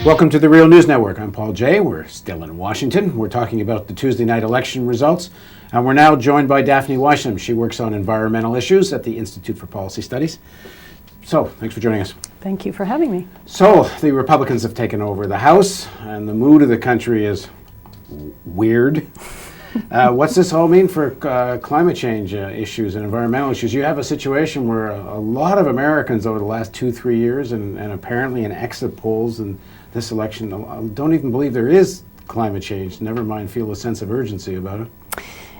Welcome to the Real News Network. I'm Paul Jay. We're still in Washington. We're talking about the Tuesday night election results. And we're now joined by Daphne Wysham. She works on environmental issues at the Institute for Policy Studies. So, thanks for joining us. Thank you for having me. So, the Republicans have taken over the House, and the mood of the country is weird. What's this all mean for climate change issues and environmental issues? You have a situation where a lot of Americans over the last 2-3 years, and apparently in exit polls and this election, don't even believe there is climate change, never mind feel a sense of urgency about it.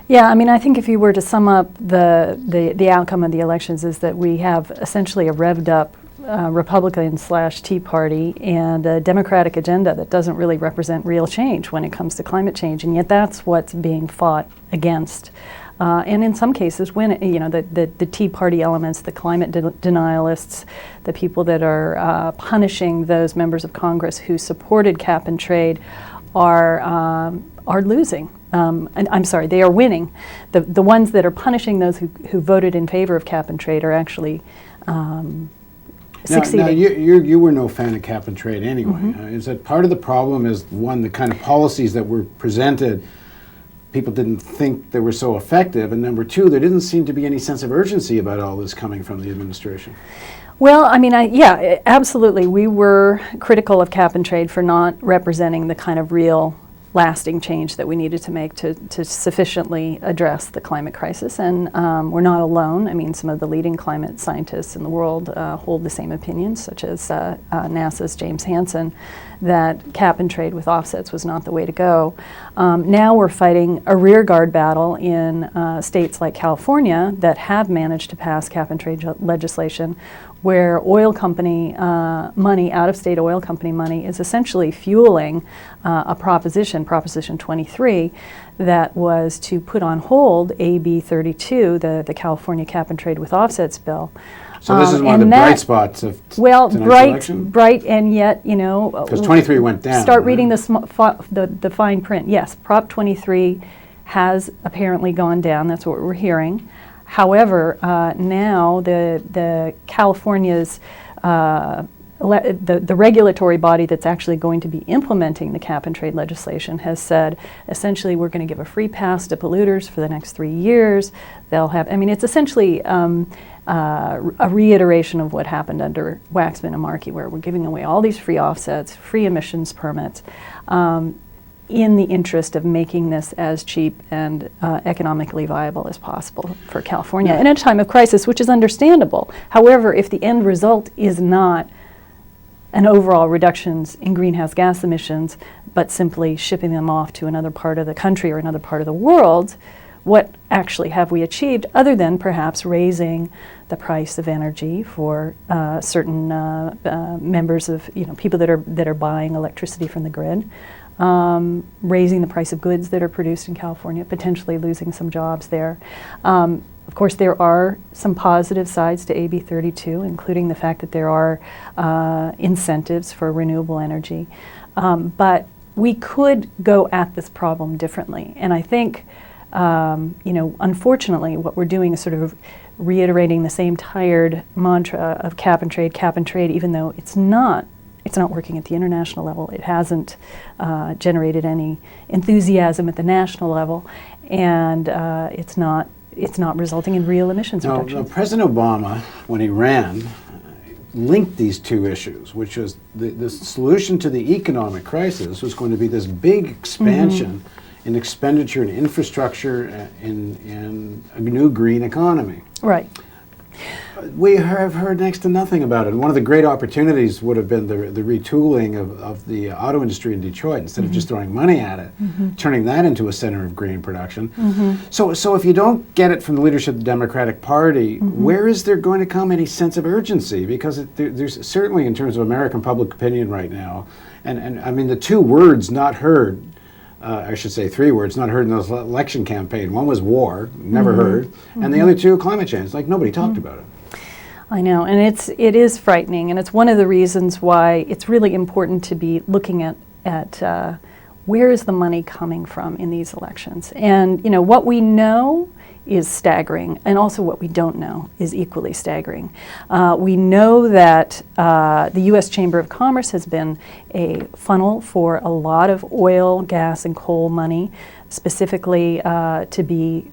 Yeah, I mean, I think if you were to sum up the outcome of the elections is that we have essentially a revved up Republican/Tea Party and a Democratic agenda that doesn't really represent real change when it comes to climate change, and yet that's what's being fought against. And in some cases, when the Tea Party elements, the climate denialists, the people that are punishing those members of Congress who supported cap and trade are losing. And I'm sorry, they are winning. The ones that are punishing those who voted in favor of cap and trade are actually succeeding. Now you were no fan of cap and trade anyway. Mm-hmm. Is that part of the problem? Is one, the kind of policies that were presented, people didn't think they were so effective, and number two, there didn't seem to be any sense of urgency about all this coming from the administration. Well, I mean, yeah, absolutely. We were critical of cap and trade for not representing the kind of real lasting change that we needed to make to sufficiently address the climate crisis. And we're not alone. I mean, some of the leading climate scientists in the world hold the same opinions, such as NASA's James Hansen, that cap and trade with offsets was not the way to go. Now we're fighting a rearguard battle in states like California that have managed to pass cap and trade legislation, where oil company money, out-of-state oil company money, is essentially fueling a Proposition 23, that was to put on hold AB 32, the California Cap and Trade with Offsets bill. So this is one of the bright spots of tonight's election? Bright, and yet, because 23 went down. Start reading the fine print. Yes, Prop 23 has apparently gone down. That's what we're hearing. However, now the California's the regulatory body that's actually going to be implementing the cap and trade legislation has said, essentially, we're going to give a free pass to polluters for the next 3 years. They'll have, I mean, it's essentially a reiteration of what happened under Waxman and Markey, where we're giving away all these free offsets, free emissions permits, in the interest of making this as cheap and economically viable as possible for California in a time of crisis, which is understandable. However, if the end result is not an overall reductions in greenhouse gas emissions, but simply shipping them off to another part of the country or another part of the world, what actually have we achieved other than perhaps raising the price of energy for certain members of, people that are buying electricity from the grid? Raising the price of goods that are produced in California, potentially losing some jobs there. Of course, there are some positive sides to AB 32, including the fact that there are incentives for renewable energy. But we could go at this problem differently. And I think, unfortunately, what we're doing is sort of reiterating the same tired mantra of cap and trade, even though it's not working at the international level. It hasn't generated any enthusiasm at the national level, and it's not resulting in real emissions reductions. President Obama, when he ran, linked these two issues, which was the solution to the economic crisis was going to be this big expansion in expenditure in infrastructure in a new green economy. Right. We have heard next to nothing about it. One of the great opportunities would have been the retooling of the auto industry in Detroit, instead of just throwing money at it, turning that into a center of green production. So if you don't get it from the leadership of the Democratic Party, where is there going to come any sense of urgency? Because there's certainly, in terms of American public opinion right now, and I mean the two words not heard, I should say 3 words not heard in the election campaign. One was war, never heard, and the other two, climate change. Like nobody talked about it. I know, and it is frightening, and it's one of the reasons why it's really important to be looking at where is the money coming from in these elections. And what we know is staggering, and also what we don't know is equally staggering. We know that the U.S. Chamber of Commerce has been a funnel for a lot of oil, gas, and coal money, specifically to be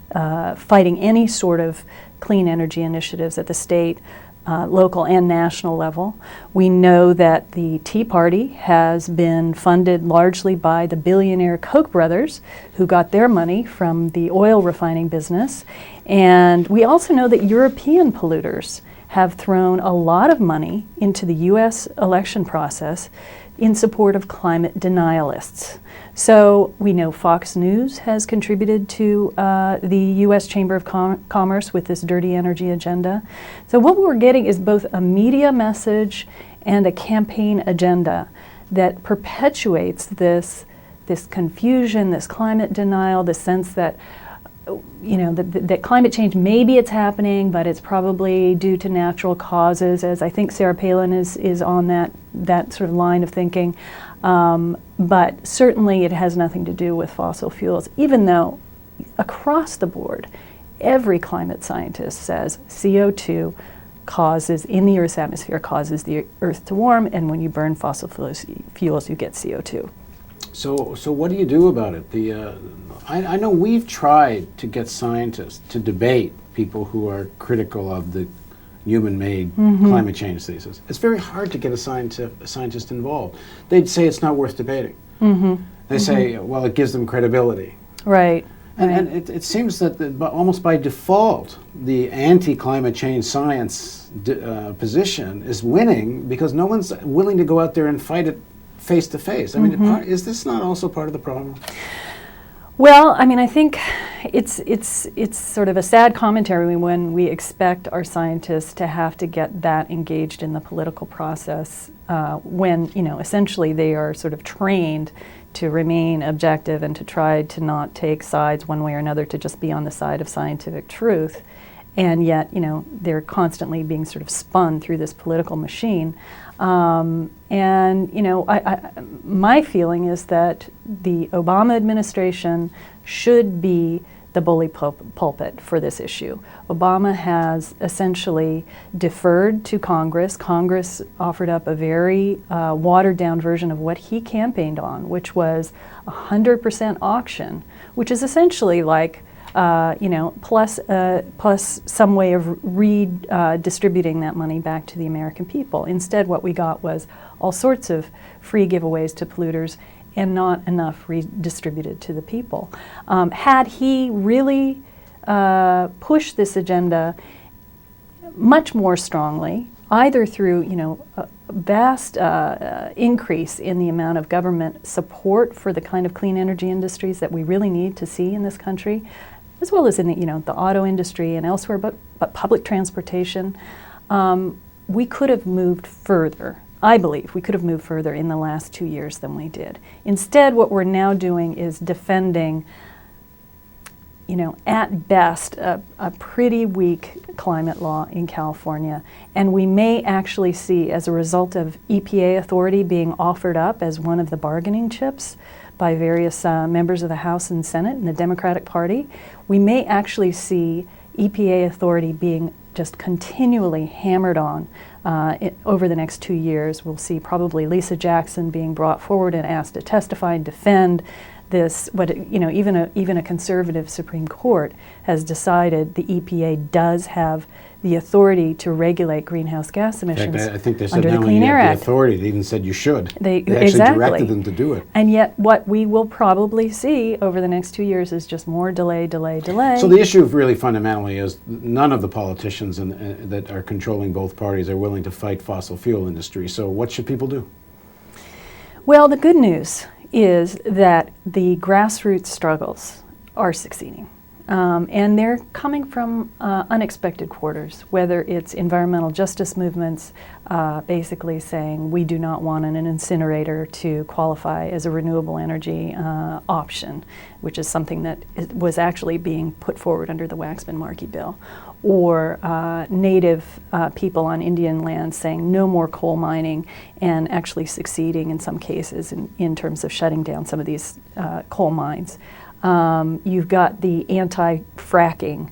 fighting any sort of clean energy initiatives at the state, local and national level. We know that the Tea Party has been funded largely by the billionaire Koch brothers, who got their money from the oil refining business. And we also know that European polluters have thrown a lot of money into the U.S. election process in support of climate denialists. So we know Fox News has contributed to the U.S. Chamber of Commerce with this dirty energy agenda. So what we're getting is both a media message and a campaign agenda that perpetuates this confusion, this climate denial, the sense that that climate change, maybe it's happening, but it's probably due to natural causes, as I think Sarah Palin is on that sort of line of thinking. But certainly it has nothing to do with fossil fuels, even though across the board, every climate scientist says CO2 causes, in the Earth's atmosphere, causes the Earth to warm, and when you burn fossil fuels, you get CO2. So what do you do about it? I know we've tried to get scientists to debate people who are critical of the human-made climate change thesis. It's very hard to get a scientist involved. They'd say it's not worth debating. They say, well, it gives them credibility. Right. And it seems that almost by default, the anti-climate change science position is winning because no one's willing to go out there and fight it face to face. I mean, is this not also part of the problem? Well, I mean, I think it's sort of a sad commentary when we expect our scientists to have to get that engaged in the political process when, essentially they are sort of trained to remain objective and to try to not take sides one way or another, to just be on the side of scientific truth. And yet, they're constantly being sort of spun through this political machine. My feeling is that the Obama administration should be the bully pulpit for this issue. Obama has essentially deferred to Congress. Congress offered up a very watered down version of what he campaigned on, which was 100% auction, which is essentially like plus some way of redistributing that money back to the American people. Instead, what we got was all sorts of free giveaways to polluters and not enough redistributed to the people. Had he really pushed this agenda much more strongly, either through a vast increase in the amount of government support for the kind of clean energy industries that we really need to see in this country, as well as in the auto industry and elsewhere, but public transportation, we could have moved further. I believe we could have moved further in the last 2 years than we did. Instead, what we're now doing is defending, at best, a pretty weak climate law in California. And we may actually see, as a result of EPA authority being offered up as one of the bargaining chips by various members of the House and Senate and the Democratic Party, we may actually see EPA authority being just continually hammered on over the next 2 years. We'll see probably Lisa Jackson being brought forward and asked to testify and defend this. Even a conservative Supreme Court has decided the EPA does have the authority to regulate greenhouse gas emissions. In fact, I think they said under not the only Clean you Air have Act. the authority, they even said you should. They actually exactly directed them to do it. And yet what we will probably see over the next 2 years is just more delay. So the issue really fundamentally is none of the politicians that are controlling both parties are willing to fight fossil fuel industry. So what should people do? Well, the good news is that the grassroots struggles are succeeding. And they're coming from unexpected quarters, whether it's environmental justice movements basically saying we do not want an incinerator to qualify as a renewable energy option, which is something that was actually being put forward under the Waxman-Markey bill, or native people on Indian land saying no more coal mining and actually succeeding in some cases in terms of shutting down some of these coal mines. You've got the anti-fracking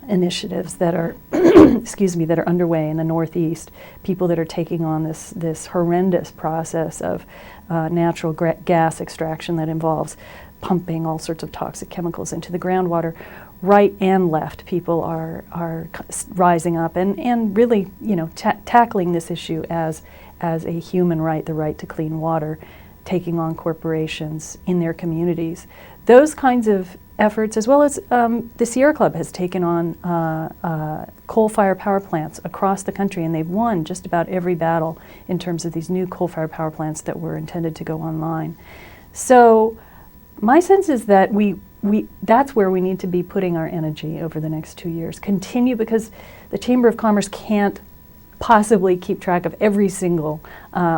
initiatives that are, excuse me, that are underway in the Northeast. People that are taking on this horrendous process of natural gas extraction that involves pumping all sorts of toxic chemicals into the groundwater. Right and left people are rising up and really, tackling this issue as a human right, the right to clean water, taking on corporations in their communities. Those kinds of efforts, as well as the Sierra Club has taken on coal-fired power plants across the country, and they've won just about every battle in terms of these new coal-fired power plants that were intended to go online. So my sense is that that's where we need to be putting our energy over the next 2 years. Continue, because the Chamber of Commerce can't possibly keep track of every single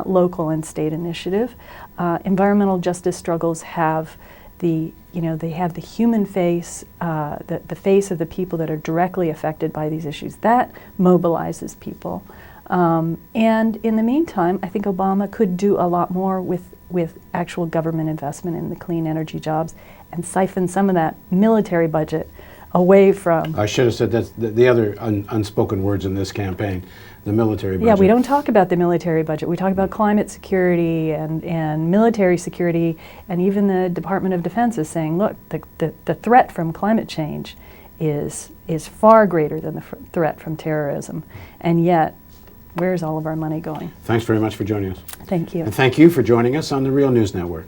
local and state initiative. Environmental justice struggles have they have the human face, the face of the people that are directly affected by these issues. That mobilizes people. And in the meantime, I think Obama could do a lot more with actual government investment in the clean energy jobs and siphon some of that military budget away from... I should have said that's the other unspoken words in this campaign, the military budget. Yeah, we don't talk about the military budget. We talk about climate security and military security, and even the Department of Defense is saying, look, the threat from climate change is far greater than the threat from terrorism, and yet, where's all of our money going? Thanks very much for joining us. Thank you. And thank you for joining us on the Real News Network.